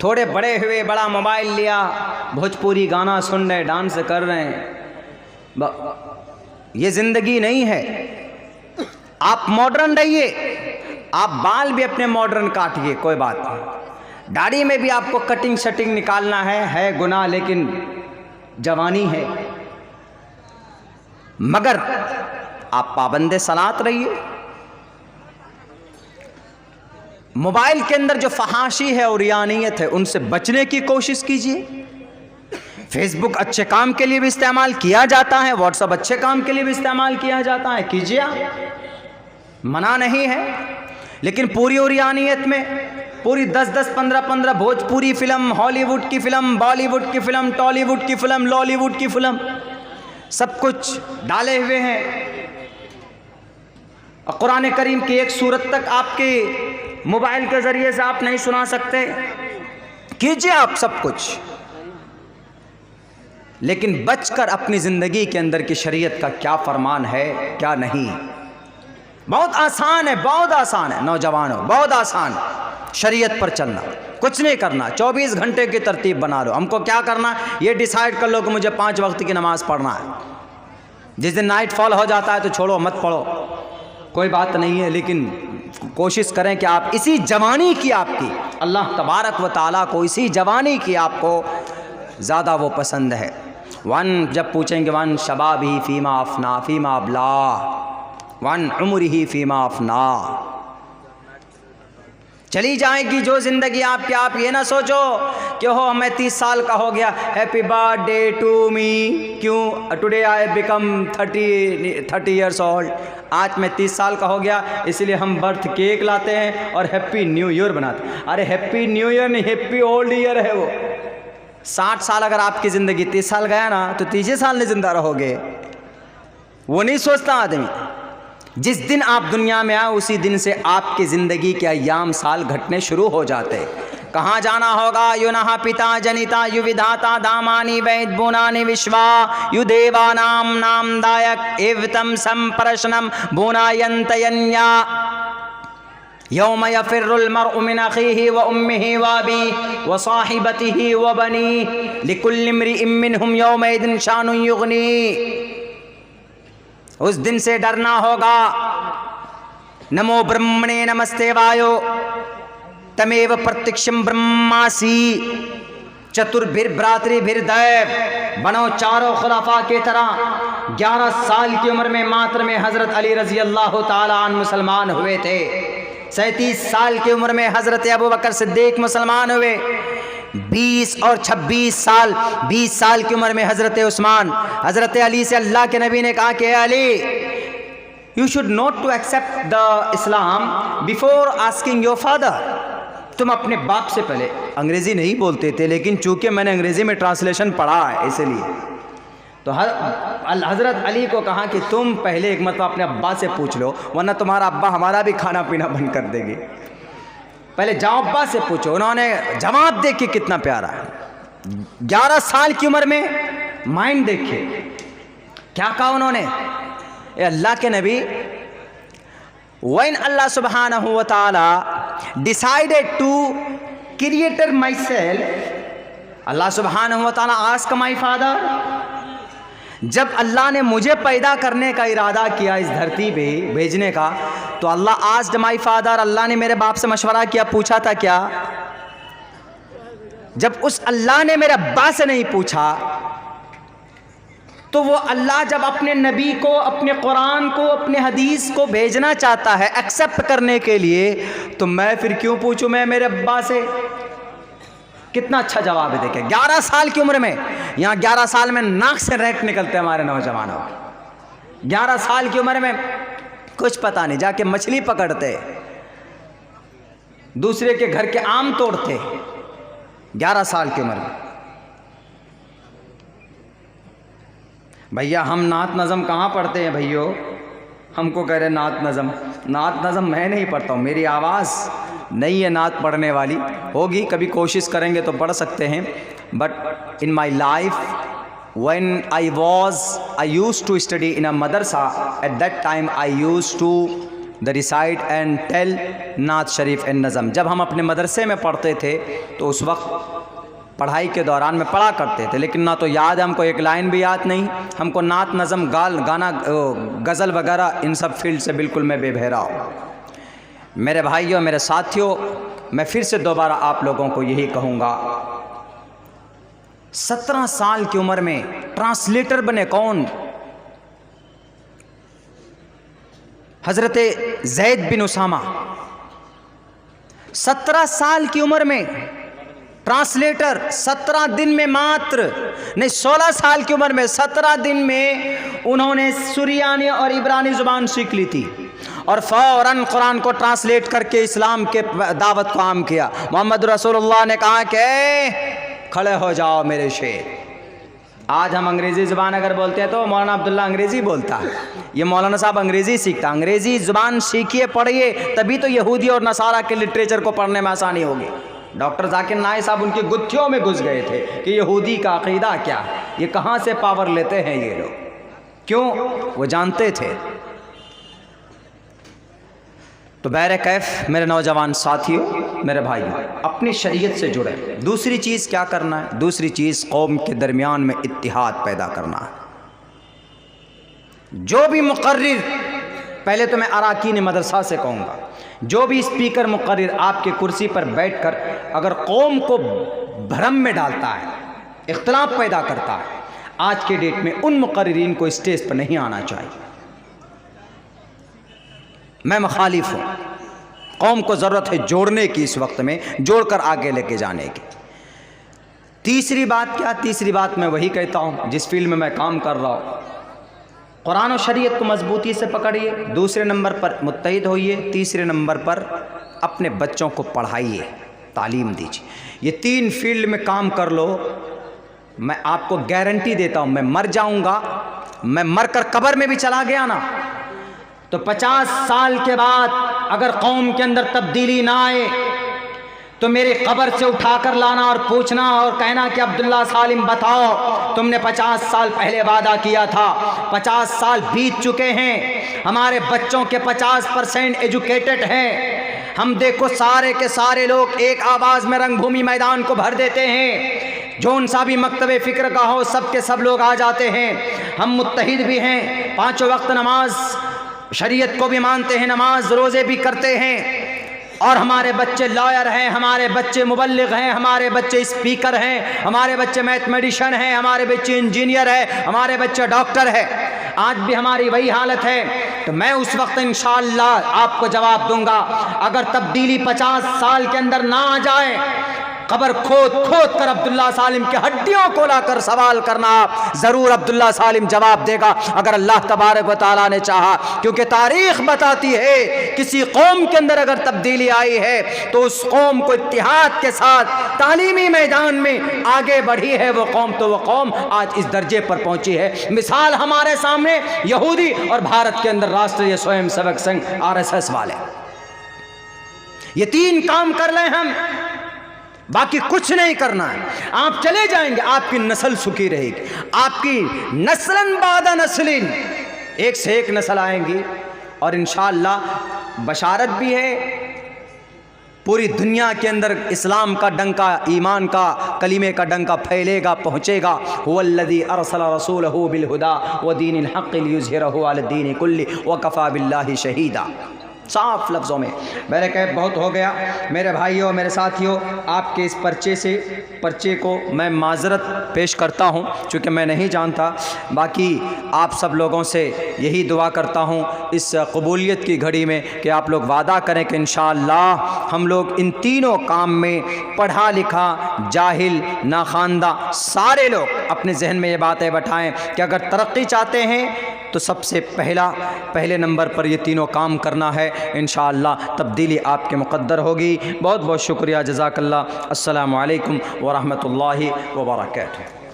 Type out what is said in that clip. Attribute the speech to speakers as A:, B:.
A: थोड़े बड़े हुए, बड़ा मोबाइल लिया, भोजपुरी गाना सुन रहे, डांस कर रहे हैं। ये ज़िंदगी नहीं है। आप मॉडर्न रहिए, आप बाल भी अपने मॉडर्न काटिए, कोई बात नहीं। दाढ़ी में भी आपको कटिंग शटिंग निकालना है गुनाह, लेकिन जवानी है। मगर आप पाबंदे सलात रहिए। मोबाइल के अंदर जो फहाशी है और रियानियत है, उनसे बचने की कोशिश कीजिए। फेसबुक अच्छे काम के लिए भी इस्तेमाल किया जाता है, व्हाट्सएप अच्छे काम के लिए भी इस्तेमाल किया जाता है, कीजिए आप, मना नहीं है। लेकिन पूरी रियानियत में पूरी 10-10, 15-15 भोजपुरी फिल्म, हॉलीवुड की फिल्म, बॉलीवुड की फिल्म, टॉलीवुड की फिल्म, लॉलीवुड की फिल्म, सब कुछ डाले हुए हैं। और कुरान करीम की एक सूरत तक आपके मोबाइल के ज़रिए से आप नहीं सुना सकते। कीजिए आप सब कुछ, लेकिन बचकर अपनी ज़िंदगी के अंदर की शरीयत का क्या फरमान है, क्या नहीं। बहुत आसान है, बहुत आसान है नौजवानों, बहुत आसान। शरीयत पर चलना, कुछ नहीं करना, 24 घंटे की तरतीब बना लो। हमको क्या करना, ये डिसाइड कर लो कि मुझे 5 वक्त की नमाज़ पढ़ना है। जिस दिन नाइट फॉल हो जाता है तो छोड़ो, मत पढ़ो, कोई बात नहीं है। लेकिन कोशिश करें कि आप इसी जवानी की, आपकी अल्लाह तबारक व ताला को इसी जवानी की आपको ज़्यादा वो पसंद है। वन जब पूछेंगे, वन शबाब ही फ़ीमा अफना फ़ीमा अबला, वन उम्र ही फ़ीमा अफना। चली जाएगी जो ज़िंदगी आपकी। आप ये ना सोचो कि हो मैं 30 साल का हो गया, हैप्पी बर्थडे टू मी, क्यों today I become 30 years old. आज मैं 30 साल का हो गया, इसलिए हम बर्थ केक लाते हैं और हैप्पी न्यू ईयर बनाते हैं। अरे हैप्पी न्यू ईयर नहीं, हैप्पी ओल्ड ईयर है वो। 60 साल अगर आपकी ज़िंदगी 30 साल गया ना, तो 30 साल में ज़िंदा रहोगे। वो नहीं सोचता आदमी। जिस दिन आप दुनिया में आए, उसी दिन से आपकी ज़िंदगी के अय्याम साल घटने शुरू हो जाते। कहाँ जाना होगा, यु नहा पिता जनिता यु विधाता दामानि वैद बुनानि विश्वा यु देवानाम नामदायक एवतम संप्रश्नम बुनायन्तयन्या यौम यफिर्रुल मर्उ मिन अखीहि व उम्मिहि व अबीहि व साहिबतिहि व बनीहि लिकुल्लि इम्रिइन मिनहुम यौमइदिन शानुन युगनी। उस दिन से डरना होगा। नमो ब्रह्मणे नमस्ते वायो तमेव प्रत्यक्षम ब्रह्मासी चतुर्भिर्भ्रातृभिर्दैव। बनो चारों खुलाफा के तरह। 11 साल की उम्र में मात्र में हज़रत अली रज़ी अल्लाह ताला अन्हु मुसलमान हुए थे। 37 साल की उम्र में हज़रत अबू बकर सिद्दीक़ मुसलमान हुए। 20 और 26 साल, 20 साल की उम्र में हज़रत उस्मान। हज़रत अली से अल्लाह के नबी ने कहा कि Ali, you should not to accept the Islam before asking your father. तुम अपने बाप से पहले, अंग्रेज़ी नहीं बोलते थे, लेकिन चूँकि मैंने अंग्रेज़ी में ट्रांसलेशन पढ़ा है इसलिए, तो हज़रत अली को कहा कि तुम पहले एक मतलब अपने अब्बा से पूछ लो, वरना तुम्हारा अब्बा हमारा भी खाना पीना बंद कर देंगे। पहले जाओ अब्बा से पूछो। उन्होंने जवाब देखिए कितना प्यारा है। 11 साल की उम्र में माइंड देखिए क्या कहा उन्होंने। अल्लाह के नबी, व्हेन अल्लाह सुब्हानहू व तआला decided to create myself, अल्लाह सुब्हानहू व तआला आस्क माई फादर, जब अल्लाह ने मुझे पैदा करने का इरादा किया, इस धरती पे भेजने का, तो अल्लाह आस्क्ड माई फादर, अल्लाह ने मेरे बाप से मशवरा किया, पूछा था क्या? जब उस अल्लाह ने मेरे अब्बा से नहीं पूछा, तो वो अल्लाह जब अपने नबी को, अपने कुरान को, अपने हदीस को भेजना चाहता है एक्सेप्ट करने के लिए, तो मैं फिर क्यों पूछूं मैं मेरे अब्बा से? कितना अच्छा जवाब है। देखे 11 साल की उम्र में, यहाँ 11 साल में नाक से रैंक निकलते हमारे नौजवानों। 11 साल की उम्र में कुछ पता नहीं, जाके मछली पकड़ते, दूसरे के घर के आम तोड़ते। 11 साल की उम्र में भैया हम नात नज़म कहाँ पढ़ते हैं भैयो? हमको कह रहे नात नज़म मैं नहीं पढ़ता हूँ, मेरी आवाज़ नहीं है नात पढ़ने वाली। होगी कभी, कोशिश करेंगे तो पढ़ सकते हैं। But in my life when I use to study in a madrasa, at that time I use to the recite and tell naat sharif and नज़म। जब हम अपने मदरसे में पढ़ते थे तो उस वक्त पढ़ाई के दौरान में पढ़ा करते थे, लेकिन ना तो याद है, हमको एक लाइन भी याद नहीं। हमको नात नज़म गाना गज़ल वगैरह इन सब फील्ड से बिल्कुल मैं बेबहरा हूँ। मेरे भाइयों, मेरे साथियों, मैं फिर से दोबारा आप लोगों को यही कहूँगा, 17 साल की उम्र में ट्रांसलेटर बने कौन? हज़रत ज़ैद बिन उसामा 17 साल की उम्र में ट्रांसलेटर, 17 दिन में मात्र नहीं 16 साल की उम्र में 17 दिन में उन्होंने सुरियानी और इब्रानी ज़ुबान सीख ली थी और फ़ौरन कुरान को ट्रांसलेट करके इस्लाम के दावत को आम किया। मोहम्मद रसूलुल्लाह ने कहा कि खड़े हो जाओ मेरे शेर। आज हम अंग्रेज़ी ज़ुबान अगर बोलते हैं तो मौलाना अब्दुल्ला अंग्रेज़ी बोलता है, ये मौलाना साहब अंग्रेज़ी सीखता। अंग्रेज़ी ज़ुबान सीखिए, पढ़िए, तभी तो यहूदी और नसारा के लिटरेचर को पढ़ने में आसानी होगी। डॉक्टर जाकिर नाइक साहब उनकी गुत्थियों में घुस गए थे कि यहूदी का अक़ीदा क्या है, ये कहाँ से पावर लेते हैं ये लोग, क्यों? वो जानते थे। तो बहरे कैफ मेरे नौजवान साथियों, मेरे भाइयों, अपनी शरीयत से जुड़े। दूसरी चीज़ क्या करना है? दूसरी चीज़ कौम के दरमियान में इत्तिहाद पैदा करना है। जो भी मुक़र्रिर, पहले तो मैं अराकीन मदरसा से कहूँगा, जो भी स्पीकर मुक़र्रिर आपके कुर्सी पर बैठकर अगर कौम को भ्रम में डालता है, इख्तिलाफ पैदा करता है, आज के डेट में उन मुक़र्रिरीन को स्टेज पर नहीं आना चाहिए। मैं मुखालिफ हूँ। कौम को ज़रूरत है जोड़ने की, इस वक्त में जोड़कर आगे लेके जाने की। तीसरी बात क्या? तीसरी बात मैं वही कहता हूँ जिस फील्ड में मैं काम कर रहा हूँ, कुरान और शरीयत को मजबूती से पकड़िए। दूसरे नंबर पर मुत्तहिद होइए। तीसरे नंबर पर अपने बच्चों को पढ़ाइए, तालीम दीजिए। ये 3 फील्ड में काम कर लो, मैं आपको गारंटी देता हूँ, मैं मर जाऊँगा, मैं मर कर कब्र में भी चला गया ना तो 50 साल के बाद अगर कौम के अंदर तब्दीली ना आए तो मेरी कब्र से उठाकर लाना और पूछना और कहना कि अब्दुल्ला सालिम बताओ, तुमने 50 साल पहले वादा किया था। 50 साल बीत चुके हैं, हमारे बच्चों के 50% एजुकेटेड हैं। हम देखो सारे के सारे लोग एक आवाज़ में रंगभूमि मैदान को भर देते हैं। जौन सा भी मकतबे फ़िक्र का हो, सब के सब लोग आ जाते हैं। हम मुत्तहिद भी हैं, 5 वक्त नमाज शरीयत को भी मानते हैं, नमाज रोज़े भी करते हैं, और हमारे बच्चे लॉयर हैं, हमारे बच्चे मुबल्लिग हैं, हमारे बच्चे स्पीकर हैं, हमारे बच्चे मैथमेटिशियन हैं, हमारे बच्चे इंजीनियर हैं, हमारे बच्चे डॉक्टर हैं। आज भी हमारी वही हालत है। तो मैं उस वक्त इंशाअल्लाह आपको जवाब दूंगा, अगर तब्दीली 50 साल के अंदर ना आ जाए, कब्र खोद खोद कर अब्दुल्ला सालिम की हड्डियों को लाकर सवाल करना, ज़रूर अब्दुल्ला सालिम जवाब देगा अगर अल्लाह तबारक व तआला ने चाहा। क्योंकि तारीख़ बताती है किसी कौम के अंदर अगर तब्दीली आई है तो उस कौम को इत्तिहाद के साथ तालीमी मैदान में आगे बढ़ी है वो कौम, तो वो कौम आज इस दर्जे पर पहुँची है। मिसाल हमारे सामने यहूदी और भारत के अंदर राष्ट्रीय स्वयं सेवक संघ RSS वाले। ये 3 काम कर लें हम, बाकी कुछ नहीं करना है। आप चले जाएंगे, आपकी नस्ल सुखी रहेगी, आपकी नस्लन बादा नस्लिन, एक से एक नस्ल आएंगी। और इंशाअल्लाह बशारत भी है, पूरी दुनिया के अंदर इस्लाम का डंका, ईमान का, कलीमे का डंका फैलेगा, पहुँचेगा। हुवल्लज़ी अरसला रसूलहू बिलहुदा व दीनिल हक़्क़ि लियुज़हिरहू अलद्दीनि कुल्लि व कफ़ा बिल्लाहि शहीदा। साफ लफ्ज़ों में। मेरे कह बहुत हो गया मेरे भाइयों, मेरे साथियों, आपके इस पर्चे को मैं माज़रत पेश करता हूँ चूँकि मैं नहीं जानता। बाकी आप सब लोगों से यही दुआ करता हूँ इस कबूलियत की घड़ी में कि आप लोग वादा करें कि इंशाअल्लाह हम लोग इन तीनों काम में, पढ़ा लिखा, जाहिल, नाखानदा, सारे लोग अपने जहन में ये बातें बैठाएँ कि अगर तरक्की चाहते हैं तो सबसे पहले नंबर पर ये तीनों काम करना है। इंशाअल्लाह तब्दीली आपके मुक़द्दर होगी। बहुत बहुत शुक्रिया, जज़ाकल्लाह। अस्सलामु अलैकुम व रहमतुल्लाहि व बरकातुहू।